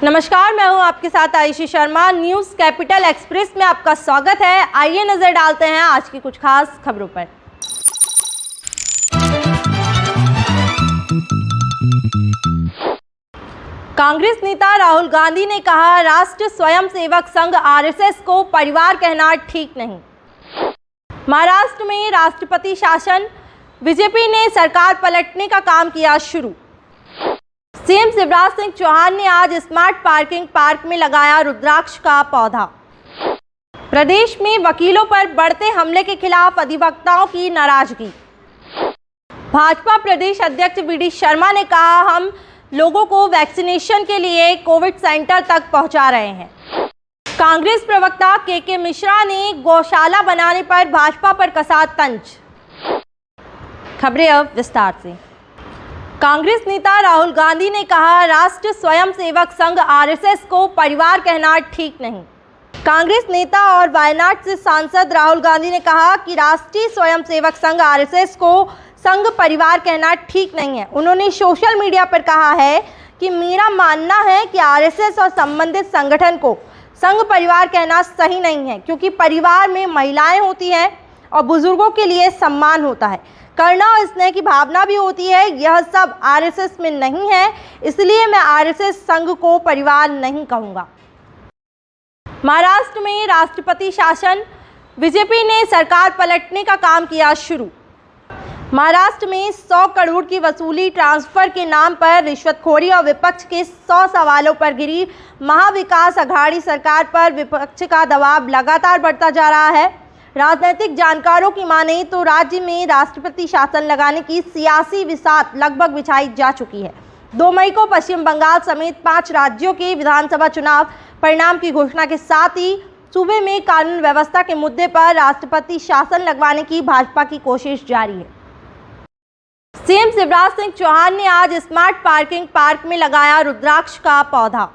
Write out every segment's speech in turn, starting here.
नमस्कार, मैं हूं आपके साथ Ayushi Sharma. News capital express में आपका स्वागत है। आइए नजर डालते हैं आज की कुछ खास खबरों पर। कांग्रेस नेता राहुल गांधी ने कहा, राष्ट्रीय स्वयंसेवक संघ आरएसएस को परिवार कहना ठीक नहीं। महाराष्ट्र में राष्ट्रपति शासन, बीजेपी ने सरकार पलटने का काम किया शुरू। सीएम शिवराज सिंह चौहान ने आज स्मार्ट पार्किंग पार्क में लगाया रुद्राक्ष का पौधा। प्रदेश में वकीलों पर बढ़ते हमले के खिलाफ अधिवक्ताओं की नाराजगी। भाजपा प्रदेश अध्यक्ष वीडी शर्मा ने कहा, हम लोगों को वैक्सीनेशन के लिए कोविड सेंटर तक पहुंचा रहे हैं। कांग्रेस प्रवक्ता के मिश्रा ने गौशाला बनाने पर भाजपा पर कसा तंज। खबरें अब विस्तार से। कांग्रेस नेता राहुल गांधी ने कहा, राष्ट्रीय स्वयंसेवक संघ आरएसएस को परिवार कहना ठीक नहीं। कांग्रेस नेता और वायनाड से सांसद राहुल गांधी ने कहा कि राष्ट्रीय स्वयंसेवक संघ आरएसएस को संघ परिवार कहना ठीक नहीं है। उन्होंने सोशल मीडिया पर कहा है कि मेरा मानना है कि आरएसएस और संबंधित संगठन को संघ परिवार कहना सही नहीं है, क्योंकि परिवार में महिलाएं होती हैं और बुजुर्गों के लिए सम्मान होता है, करुणा और स्नेह की भावना भी होती है। यह सब आरएसएस में नहीं है, इसलिए मैं आरएसएस संघ को परिवार नहीं कहूँगा। महाराष्ट्र में राष्ट्रपति शासन, बीजेपी ने सरकार पलटने का काम किया शुरू। महाराष्ट्र में 100 करोड़ की वसूली, ट्रांसफर के नाम पर रिश्वतखोरी और विपक्ष के 100 सवालों पर गिरी महाविकास अघाड़ी सरकार पर विपक्ष का दबाव लगातार बढ़ता जा रहा है। राजनीतिक जानकारों की माने तो राज्य में राष्ट्रपति शासन लगाने की सियासी बिसात लगभग बिछाई जा चुकी है। 2 मई को पश्चिम बंगाल समेत 5 राज्यों के विधानसभा चुनाव परिणाम की घोषणा के साथ ही सूबे में कानून व्यवस्था के मुद्दे पर राष्ट्रपति शासन लगवाने की भाजपा की कोशिश जारी है। सीएम शिवराज सिंह चौहान ने आज स्मार्ट पार्किंग पार्क में लगाया रुद्राक्ष का पौधा।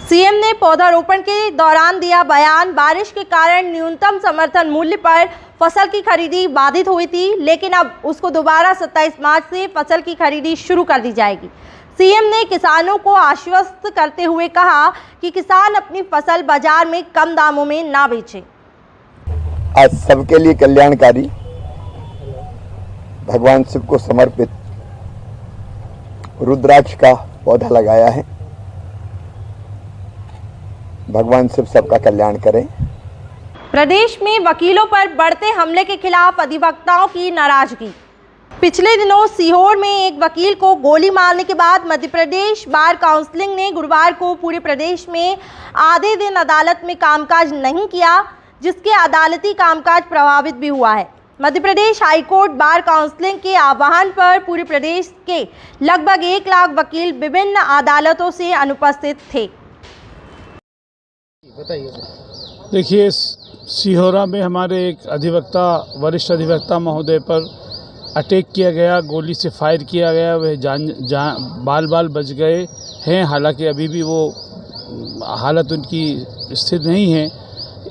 सीएम ने पौधारोपण के दौरान दिया बयान, बारिश के कारण न्यूनतम समर्थन मूल्य पर फसल की खरीदी बाधित हुई थी, लेकिन अब उसको दोबारा 27 मार्च से फसल की खरीदी शुरू कर दी जाएगी। सीएम ने किसानों को आश्वस्त करते हुए कहा कि किसान अपनी फसल बाजार में कम दामों में ना बेचें। आज सबके लिए कल्याणकारी, भगवान शिव को समर्पित रुद्राक्ष का पौधा लगाया है। भगवान शिव सबका कल्याण करें। प्रदेश में वकीलों पर बढ़ते हमले के खिलाफ अधिवक्ताओं की नाराजगी। पिछले दिनों सीहोर में एक वकील को गोली मारने के बाद मध्य प्रदेश बार काउंसिल ने गुरुवार को पूरे प्रदेश में आधे दिन अदालत में कामकाज नहीं किया, जिसके अदालती कामकाज प्रभावित भी हुआ है। Madhya Pradesh high court bar council के आह्वान पर पूरे प्रदेश के लगभग 1 लाख वकील विभिन्न अदालतों से अनुपस्थित थे। देखिए, सिहोरा में हमारे एक अधिवक्ता, वरिष्ठ अधिवक्ता महोदय पर अटैक किया गया, गोली से फायर किया गया। वह बाल बच गए हैं, हालांकि अभी भी वो हालत उनकी स्थिर नहीं है।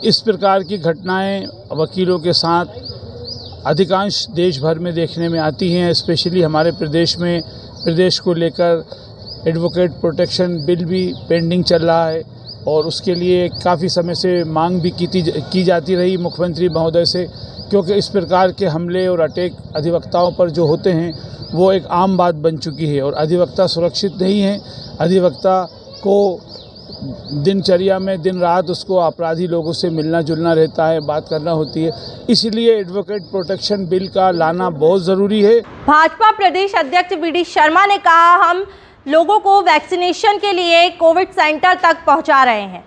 इस प्रकार की घटनाएं वकीलों के साथ अधिकांश देश भर में देखने में आती हैं। स्पेशली हमारे प्रदेश में, प्रदेश को लेकर एडवोकेट प्रोटेक्शन बिल भी पेंडिंग चल रहा है और उसके लिए काफ़ी समय से मांग भी की जाती रही मुख्यमंत्री महोदय से, क्योंकि इस प्रकार के हमले और अटैक अधिवक्ताओं पर जो होते हैं वो एक आम बात बन चुकी है और अधिवक्ता सुरक्षित नहीं है। अधिवक्ता को दिनचर्या में दिन रात उसको अपराधी लोगों से मिलना जुलना रहता है, बात करना होती है, इसलिए एडवोकेट प्रोटेक्शन बिल का लाना बहुत ज़रूरी है। भाजपा प्रदेश अध्यक्ष वीडी शर्मा ने कहा, हम लोगों को वैक्सीनेशन के लिए कोविड सेंटर तक पहुंचा रहे हैं।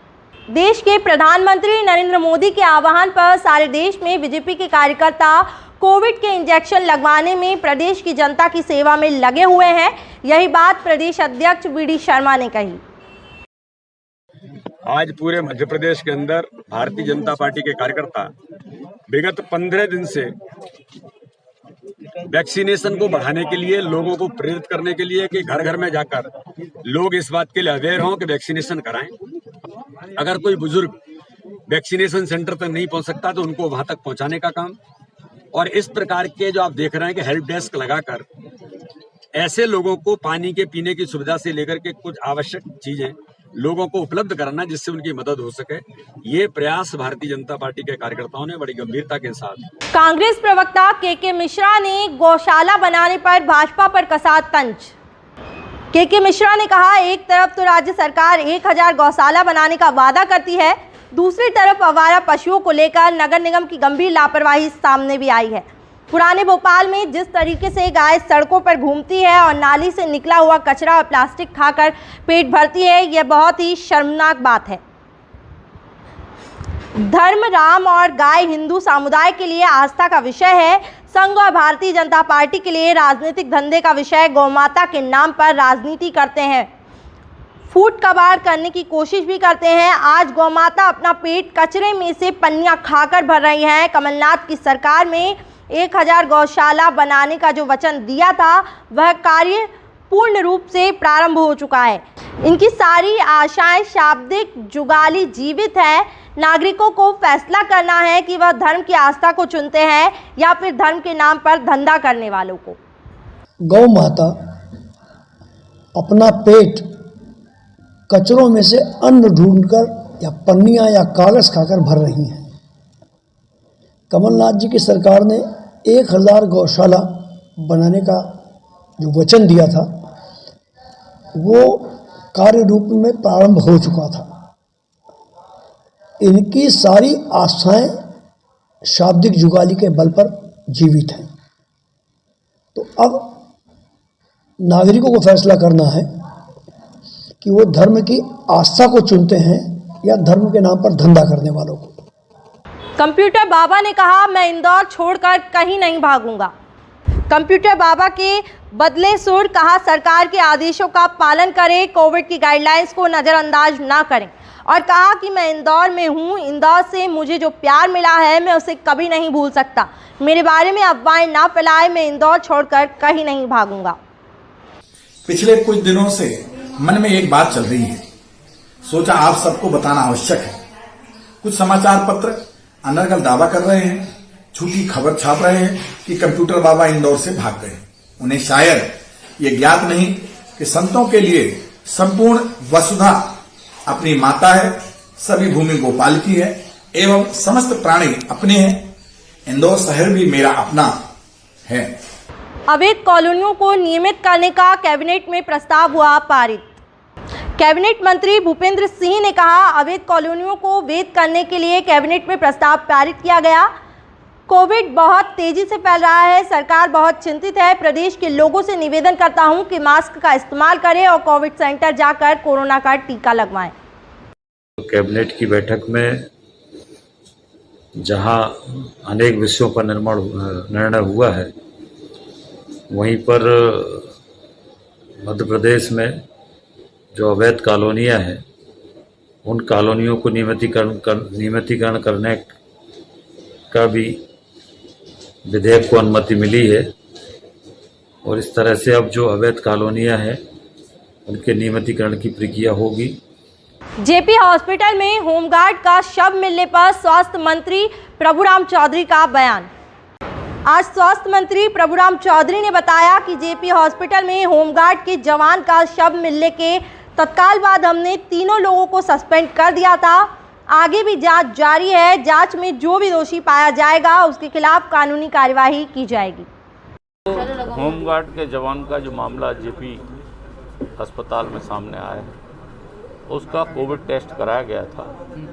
देश के प्रधानमंत्री नरेंद्र मोदी के आह्वान पर सारे देश में बीजेपी के कार्यकर्ता कोविड के इंजेक्शन लगवाने में प्रदेश की जनता की सेवा में लगे हुए हैं। यही बात प्रदेश अध्यक्ष वीडी शर्मा ने कही। आज पूरे मध्य प्रदेश के अंदर भारतीय जनता पार्टी के कार्यकर्ता विगत 15 दिन से वैक्सीनेशन को बढ़ाने के लिए, लोगों को प्रेरित करने के लिए कि घर घर में जाकर लोग इस बात के लिए अवेयर हों कि वैक्सीनेशन कराएं। अगर कोई बुजुर्ग वैक्सीनेशन सेंटर तक नहीं पहुंच सकता तो उनको वहां तक पहुंचाने का काम, और इस प्रकार के जो आप देख रहे हैं कि हेल्प डेस्क लगाकर ऐसे लोगों को पानी के पीने की सुविधा से लेकर के कुछ आवश्यक चीजें लोगों को उपलब्ध कराना जिससे उनकी मदद हो सके। ये प्रयास भारतीय जनता पार्टी के कार्यकर्ताओं ने बड़ी गंभीरता के साथ। कांग्रेस प्रवक्ता के मिश्रा ने गौशाला बनाने पर भाजपा पर कसा तंज। के मिश्रा ने कहा, एक तरफ तो राज्य सरकार 1000 गौशाला बनाने का वादा करती है, दूसरी तरफ आवारा पशुओं को लेकर नगर निगम की गंभीर लापरवाही सामने भी आई है। पुराने भोपाल में जिस तरीके से गाय सड़कों पर घूमती है और नाली से निकला हुआ कचरा और प्लास्टिक खाकर पेट भरती है, यह बहुत ही शर्मनाक बात है। धर्म, राम और गाय हिंदू समुदाय के लिए आस्था का विषय है। संघ और भारतीय जनता पार्टी के लिए राजनीतिक धंधे का विषय गौमाता के नाम पर राजनीति करते हैं, फूट कबाड़ करने की कोशिश भी करते हैं। आज गौमाता अपना पेट कचरे में से पन्नियां खाकर भर रही है। कमलनाथ की सरकार में 1000 गौशाला बनाने का जो वचन दिया था वह कार्य पूर्ण रूप से प्रारंभ हो चुका है। इनकी सारी आशाएं शाब्दिक जुगाली जीवित है। नागरिकों को फैसला करना है कि वह धर्म की आस्था को चुनते हैं या फिर धर्म के नाम पर धंधा करने वालों को। गौ माता अपना पेट कचरों में से अन्न ढूंढकर या पन्नियां या कागज खाकर भर रही हैं। कमलनाथ जी की सरकार ने 1000 गौशाला बनाने का जो वचन दिया था वो कार्य रूप में प्रारंभ हो चुका था। इनकी सारी आशाएं शाब्दिक जुगाली के बल पर जीवित हैं। तो अब नागरिकों को फैसला करना है कि वो धर्म की आस्था को चुनते हैं या धर्म के नाम पर धंधा करने वालों को। कंप्यूटर बाबा ने कहा, मैं इंदौर छोड़कर कहीं नहीं भागूंगा। कंप्यूटर बाबा के बदले सुर, कहा सरकार के आदेशों का पालन करें, कोविड की गाइडलाइंस को नज़रअंदाज ना करें। और कहा कि मैं इंदौर में हूँ, इंदौर से मुझे जो प्यार मिला है मैं उसे कभी नहीं भूल सकता। मेरे बारे में अफवाहें ना फैलाएं, मैं इंदौर छोड़कर कहीं नहीं भागूंगा। पिछले कुछ दिनों से मन में एक बात चल रही है, सोचा आप सबको बताना आवश्यक है। कुछ समाचार पत्र अनर्गल दावा कर रहे हैं, झूठी खबर छाप रहे हैं कि कंप्यूटर बाबा इंदौर से भाग गए। उन्हें शायद ये ज्ञात नहीं कि संतों के लिए संपूर्ण वसुधा अपनी माता है, सभी भूमि गोपाल की है एवं समस्त प्राणी अपने हैं। इंदौर शहर भी मेरा अपना है। अवैध कॉलोनियों को नियमित करने का कैबिनेट में प्रस्ताव हुआ पारित। कैबिनेट मंत्री भूपेंद्र सिंह ने कहा, अवैध कॉलोनियों को वैध करने के लिए कैबिनेट में प्रस्ताव पारित किया गया। कोविड बहुत तेजी से फैल रहा है, सरकार बहुत चिंतित है। प्रदेश के लोगों से निवेदन करता हूं कि मास्क का इस्तेमाल करें और कोविड सेंटर जाकर कोरोना का टीका लगवाएं। कैबिनेट की बैठक में जहां अनेक विषयों पर निर्णय हुआ है, वहीं पर मध्य प्रदेश में जो अवैध कॉलोनियां हैं उन कॉलोनियों को नियमितीकरण करने का भी विधेयक को अनुमति मिली है। और इस तरह से अब जो अवैध कॉलोनियां हैं उनके नियमितीकरण की प्रक्रिया होगी। जेपी हॉस्पिटल में होमगार्ड का शव मिलने पर स्वास्थ्य मंत्री प्रभुराम चौधरी का बयान। आज स्वास्थ्य मंत्री प्रभुराम चौधरी ने बताया कि जेपी हॉस्पिटल में होमगार्ड के जवान का शव मिलने के तत्काल बाद हमने तीनों लोगों को सस्पेंड कर दिया था। आगे भी जांच जारी है। जांच में जो भी दोषी पाया जाएगा उसके खिलाफ कानूनी कार्यवाही की जाएगी। होमगार्ड के जवान का जो मामला जेपी अस्पताल में सामने आया है, उसका कोविड टेस्ट कराया गया था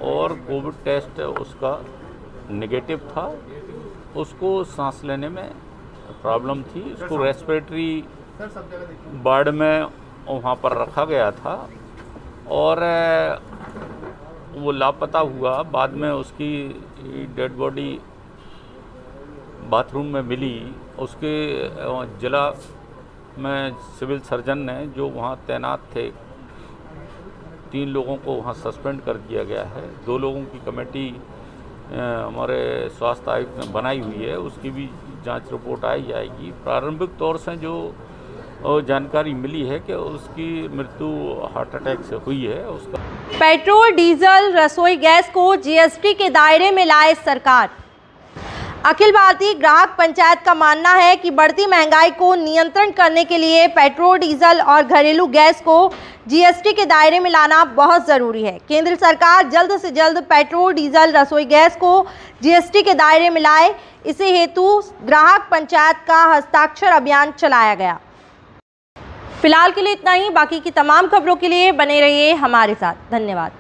और कोविड टेस्ट उसका नेगेटिव था। उसको सांस लेने में प्रॉब्लम थी, उसको रेस्पिरेटरी वार्ड में वहाँ पर रखा गया था और वो लापता हुआ। बाद में उसकी डेड बॉडी बाथरूम में मिली। उसके जिला में सिविल सर्जन ने जो वहाँ तैनात थे 3 लोगों को वहाँ सस्पेंड कर दिया गया है। 2 लोगों की कमेटी हमारे स्वास्थ्य आयुक्त ने बनाई हुई है, उसकी भी जांच रिपोर्ट आई जाएगी। प्रारंभिक तौर से जो जानकारी मिली है कि उसकी मृत्यु हार्ट अटैक से हुई है। उसका पेट्रोल, डीजल, रसोई गैस को जीएसटी के दायरे में लाए सरकार। अखिल भारतीय ग्राहक पंचायत का मानना है कि बढ़ती महंगाई को नियंत्रण करने के लिए पेट्रोल, डीजल और घरेलू गैस को जीएसटी के दायरे में लाना बहुत ज़रूरी है। केंद्र सरकार जल्द से जल्द पेट्रोल, डीजल, रसोई गैस को जीएसटी के दायरे में लाए। इसी हेतु ग्राहक पंचायत का हस्ताक्षर अभियान चलाया गया। फिलहाल के लिए इतना ही। बाकी की तमाम खबरों के लिए बने रहिए हमारे साथ। धन्यवाद।